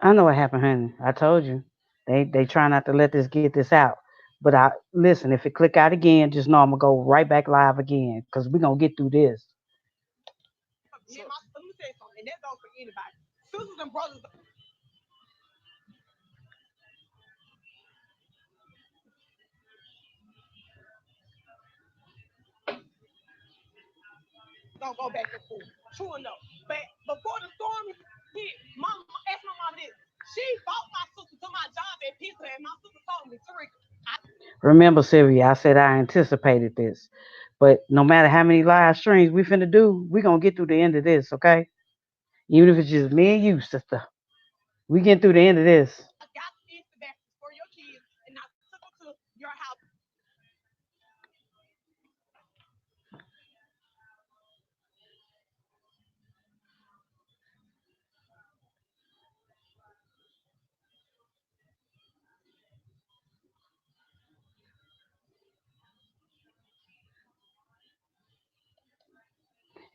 I know what happened, honey. I told you. They try not to let this get this out. But I listen, if it click out again, just know I'm gonna go right back live again. Cause we're gonna get through this. Remember, Sylvia, I said I anticipated this. But no matter how many live streams we finna do, we gonna get through the end of this, okay? Even if it's just me and you, sister. We getting through the end of this.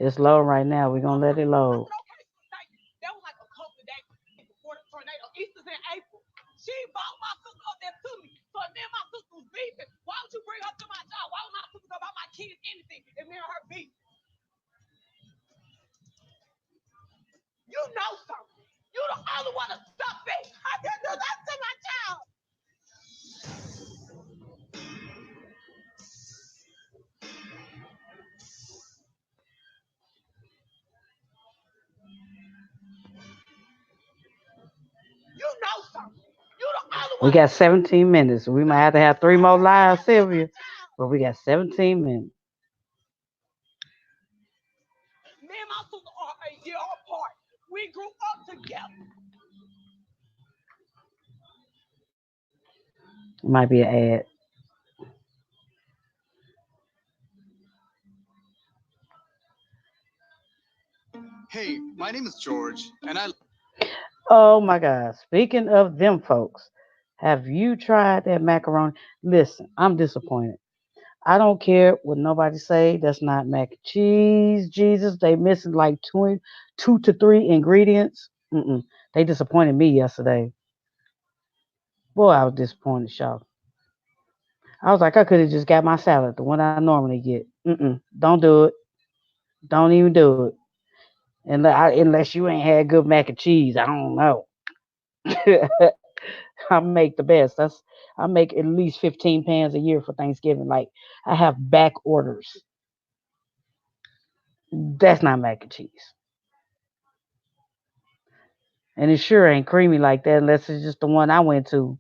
It's low right now. We're gonna let it load. We got 17 minutes. We might have to have three more lives, Sylvia. But we got 17 minutes. It might be an ad. Hey, my name is George, and I Oh my God. Speaking of them folks, have you tried that macaroni? Listen, I'm disappointed. I don't care what nobody say. That's not mac and cheese. Jesus, they missing like two to three ingredients. Mm-mm. They disappointed me yesterday. Boy, I was disappointed, y'all. I was like, I could have just got my salad, the one I normally get. Mm-mm. Don't do it. Don't even do it. Unless you ain't had good mac and cheese. I don't know. I make the best. I make at least 15 pans a year for Thanksgiving. Like I have back orders. That's not mac and cheese. And it sure ain't creamy like that unless it's just the one I went to.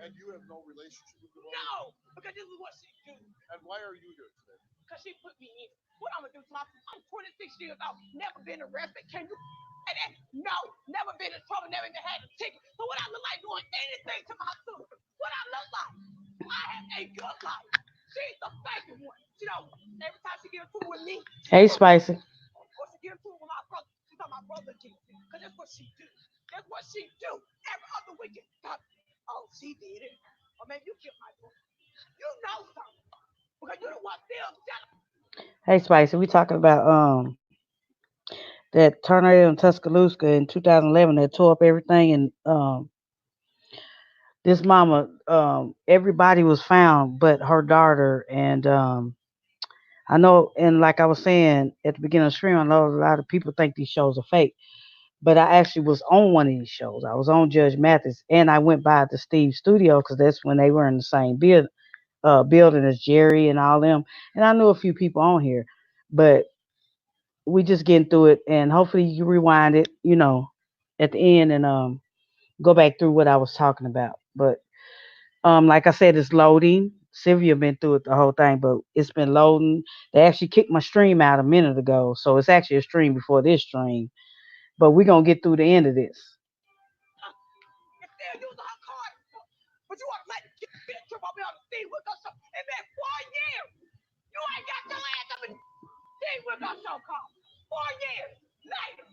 and you have no relationship with the woman. And why are you here today? Hey, Spicy. Hey, Spicy. We talking about that tornado in Tuscaloosa in 2011 that tore up everything, and this mama, everybody was found but her daughter, and I know, and like I was saying at the beginning of the stream, I know a lot of people think these shows are fake, but I actually was on one of these shows. I was on Judge Mathis, and I went by the Steve studio because that's when they were in the same building as Jerry and all them, and I knew a few people on here. but we just getting through it, and hopefully you rewind it, at the end, and go back through what I was talking about. But like I said, it's loading. Sylvia been through it the whole thing, but it's been loading. They actually kicked my stream out a minute ago, so it's actually a stream before this stream. But we're gonna get through the end of this. Still using her card. But you want to let the bitch trip on me on the scene with us in that 4 years. You ain't got your ass up in the scene with us so called. 4 years later.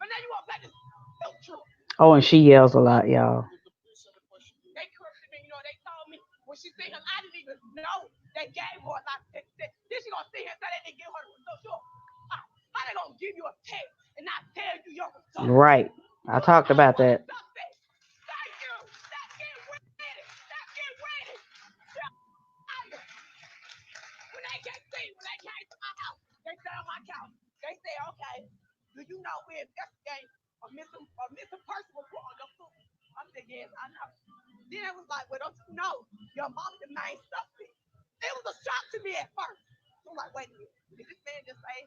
But now you want to play this filter. Oh, and she yells a lot, y'all. The police have a question. They cursed me, they told me when she seen him, I didn't even know they gave her a lot of text. Then she gonna sit here and say they didn't give her the result. Sure. How they gonna give you a text and not tell you your result? Right. I talked about that. Thank you. Let's get ready. Let's get ready. When they came to my house, they sat on my couch. They said, okay, do you know we investigate a missing person report on your food? I said, yes, I know. Then it was like, well, don't you know your mama the main suspect? It was a shock to me at first. So I'm like, wait a minute. Did this man just say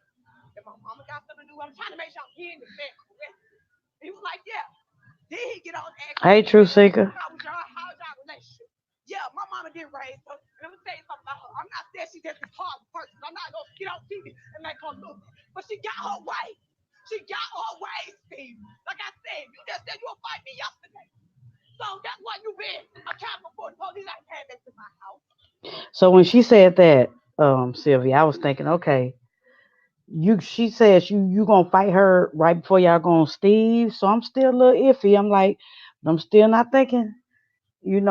that my mama got something to do? I'm trying to make sure I'm hearing this man correctly. He was like, yeah. Then he get on and ask me, Hey, True Seeker. how's your relationship? Yeah, my mama didn't raise her. And let me tell you something about her. I'm not saying she's just this horrible person. I'm not gonna get on TV and make her look. But she got her way. She got her way, Steve. Like I said, you just said you would fight me yesterday. So that's why you been accountable for the police ain't came back to my house. So when she said that, Sylvia, I was thinking, okay, she says you gonna fight her right before y'all go on Steve. So I'm still a little iffy. I'm like, I'm still not thinking, ain't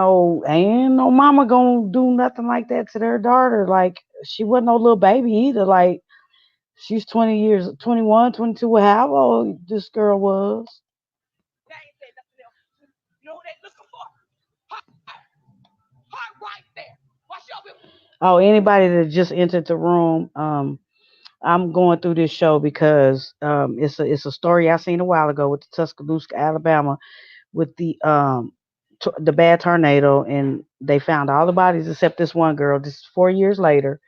no mama gonna do nothing like that to their daughter. Like she wasn't no little baby either. Like she's 20 years, 21, 22, however old this girl was. They ain't said nothing else. You know who they looking for? Her right there. What's your bill? Oh, anybody that just entered the room, I'm going through this show because it's a story I seen a while ago with the Tuscaloosa, Alabama, with the bad tornado, and they found all the bodies except this one girl. This is 4 years later.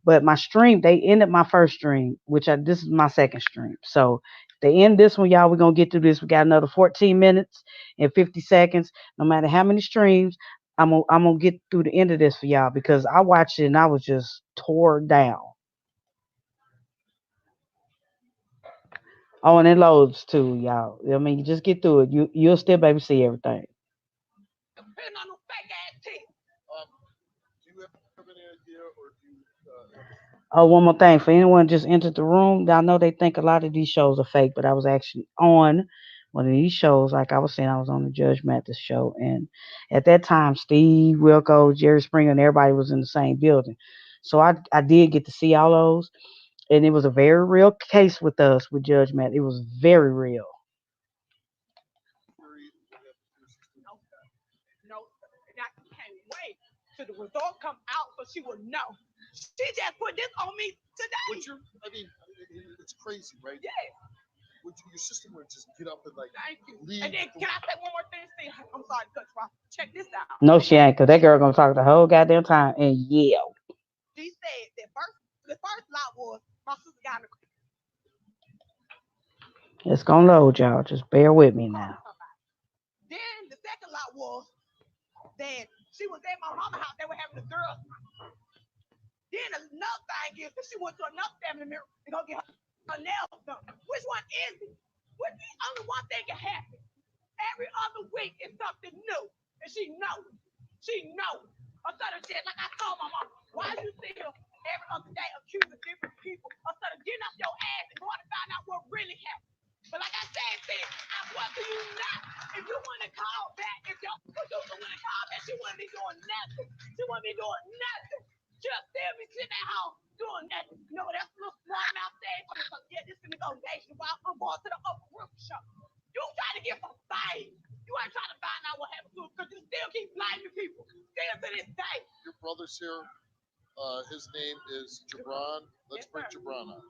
But my stream, they ended my first stream, this is my second stream. So they end this one, y'all. We're gonna get through this. We got another 14 minutes and 50 seconds. No matter how many streams, I'm gonna get through the end of this for y'all because I watched it and I was just tore down. Oh, and it loads too, y'all. I mean, you just get through it. You'll still be able to see everything. Depending on them fake ass teeth. Do you have any idea, or do you have a Oh, one more thing. For anyone just entered the room, I know they think a lot of these shows are fake, but I was actually on one of these shows. Like I was saying, I was on the Judge Mathis show. And at that time, Steve, Wilco, Jerry Springer, and everybody was in the same building. So I did get to see all those. And it was a very real case with us with Judge Mathis. It was very real. theory that you have with your sister? No, sir. No, sir. And I can't wait till the result come out so she will know. She just put this on me today. I mean, it's crazy, right? Yeah. Your sister would just get up and like thank you. Leave. And then can I say one more thing? See, I'm sorry to cut you off. Check this out. No, she ain't, because that girl going to talk the whole goddamn time and yell. She said that the first lot was my sister got in the It's going to load, y'all. Just bear with me car now. with somebody. Then the second lot was that she was at my mama's house. They were having a girls' night. Then another thing is that she went to another family member to go get her nails done. Which one is it? Which only one thing can happen. Every other week is something new. And she knows it. She knows it. Instead of shit, like I told my mom, why you sit here every other day accusing different people instead of getting up your ass and going to find out what really happened? But like I said, sis, I want to you not. If you want to call back, if your producer want to call back, she wouldn't be doing nothing. She wouldn't be doing nothing. She'll still be sitting at home doing nothing. You know what else little smart mouth said? Yeah, this is gonna go nationwide. I'm going to the upper room show. You trying to get some fame. You ain't trying to find out what happened to him because you still keep blaming people. Still to this day. Your brother's here. His name is Jabron. Let's bring Jabron on.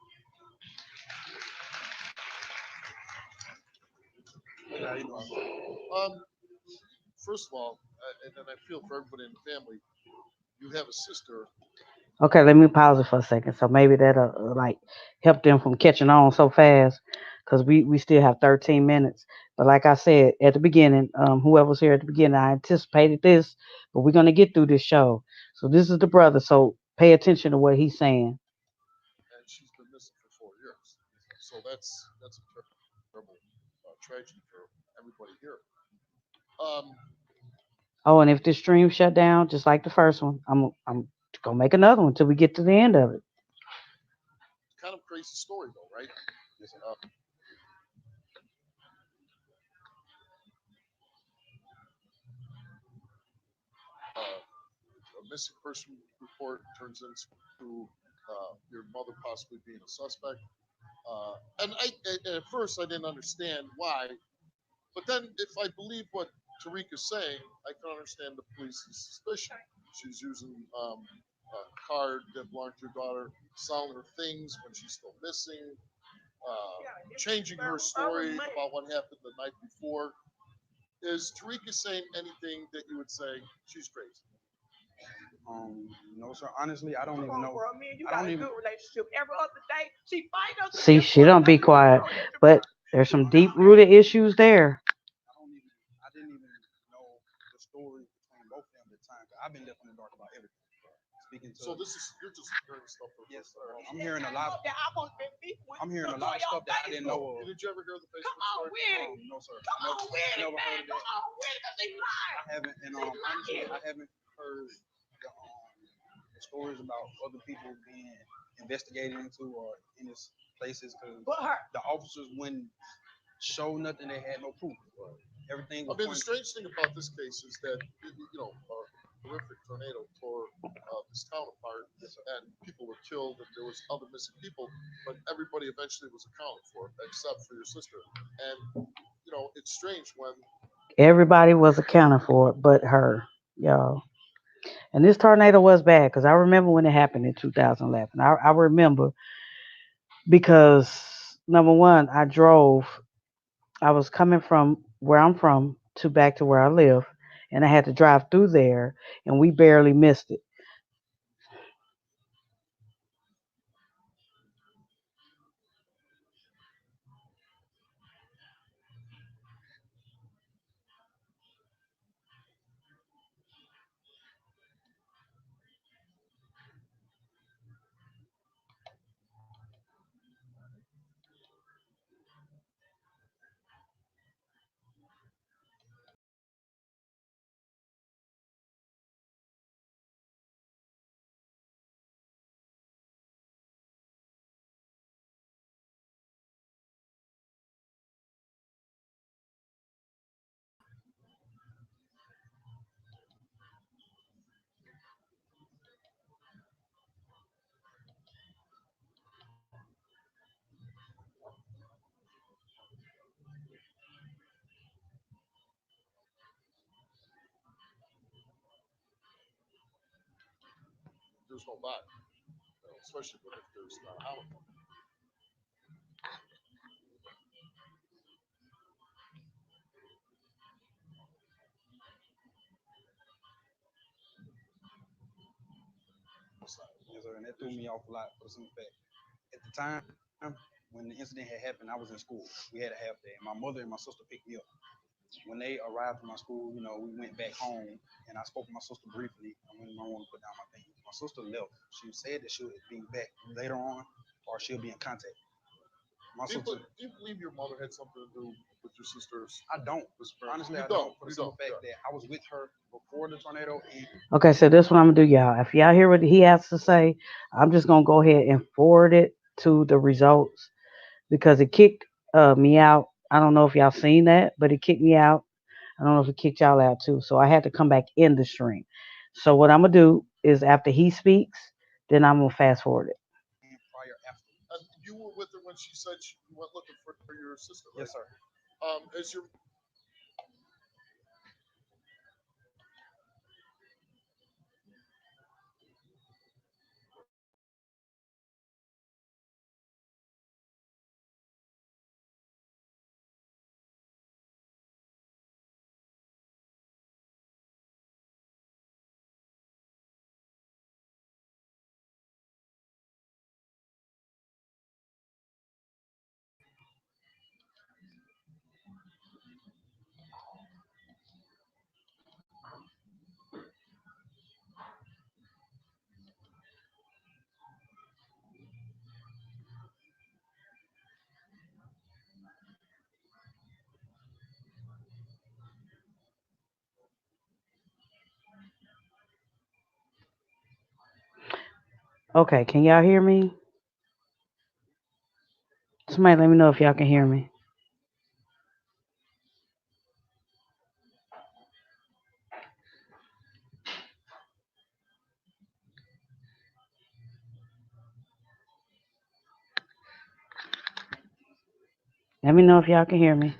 Yeah, you know. First of all, and then I feel for everybody in the family. You have a sister Okay, let me pause it for a second. So maybe that'll like help them from catching on so fast, because we still have 13 minutes. But like I said at the beginning, whoever's here at the beginning, I anticipated this, but we're gonna get through this show. So this is the brother. So pay attention to what he's saying. and she's been missing for 4 years. So that's a terrible tragedy for everybody here. Um, Oh, and if this stream shut down, just like the first one, I'm gonna make another one till we get to the end of it. Kind of crazy story though, right? Uh, a missing person report turns into your mother possibly being a suspect. And at first I didn't understand why, but then if I believe what Tariq's saying, I can understand the police's suspicion. She's using a card that belonged to your daughter, selling her things when she's still missing, changing her story about what happened the night before. Is Tariq saying anything that you would say she's crazy? No, sir. Honestly, I don't even know. Bro, me and you got a good relationship. Every other day, she fight us and See, guess she what? don't be Nothing we quiet, do that but tomorrow. there's You some know deep that. rooted issues there. I didn't even know the story between both of them at the time. 'Cause I've been left in the dark about everything. Speaking to. So this is you're just hearing stuff for the Yes, first sir. time. I'm hearing a lot. I'm hearing a lot of stuff that I didn't know of. Did you ever hear the Come Facebook on story? with it. No, sir. Come on with it, never heard man. Come on with it, 'cause they lying. I haven't, and honestly, I haven't heard the stories about other people being investigated into or in this places because the officers wouldn't show nothing. They had no proof. Everything I was mean, the pointing. strange thing about this case is that a horrific tornado tore this town apart, and people were killed, and there was other missing people, but everybody eventually was accounted for, except for your sister. And it's strange when Everybody was accounted for but her, y'all. And this tornado was bad because I remember when it happened in 2011. I remember because number one, I was coming from where I'm from to back to where I live, and I had to drive through there, and we barely missed it. there's no body, especially when if there's not a holiday. Yes, sir. And that threw me off a lot for some fact. At the time when the incident had happened, I was in school. We had a half day, and my mother and my sister picked me up. When they arrived from my school, we went back home, and I spoke to my sister briefly. I went in my room to put down my things. My sister left. She said that she'll be back later on, or she'll be in contact. My sister, Do you believe your mother had something to do with your sister's I don't. disappearance? Honestly, You I don't. don't. For the You simple don't. fact Yeah. that I was with her before the tornado, and Okay, so this is what I'm gonna do, y'all. If y'all hear what he has to say, I'm just gonna go ahead and forward it to the results because it kicked me out. I don't know if y'all seen that, but it kicked me out. I don't know if it kicked y'all out too. So I had to come back in the stream. So what I'm gonna do is after he speaks, then I'm gonna fast forward it. prior afterwards. And you were with her when she said she went looking for your sister, right? Yes, sir. As your Okay, can y'all hear me? Somebody let me know if y'all can hear me. Let me know if y'all can hear me.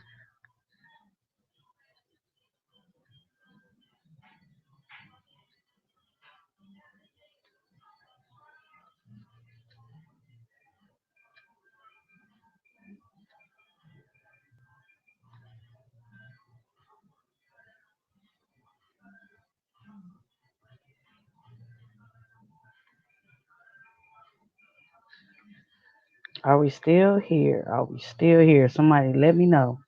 Are we still here? Are we still here? Somebody let me know.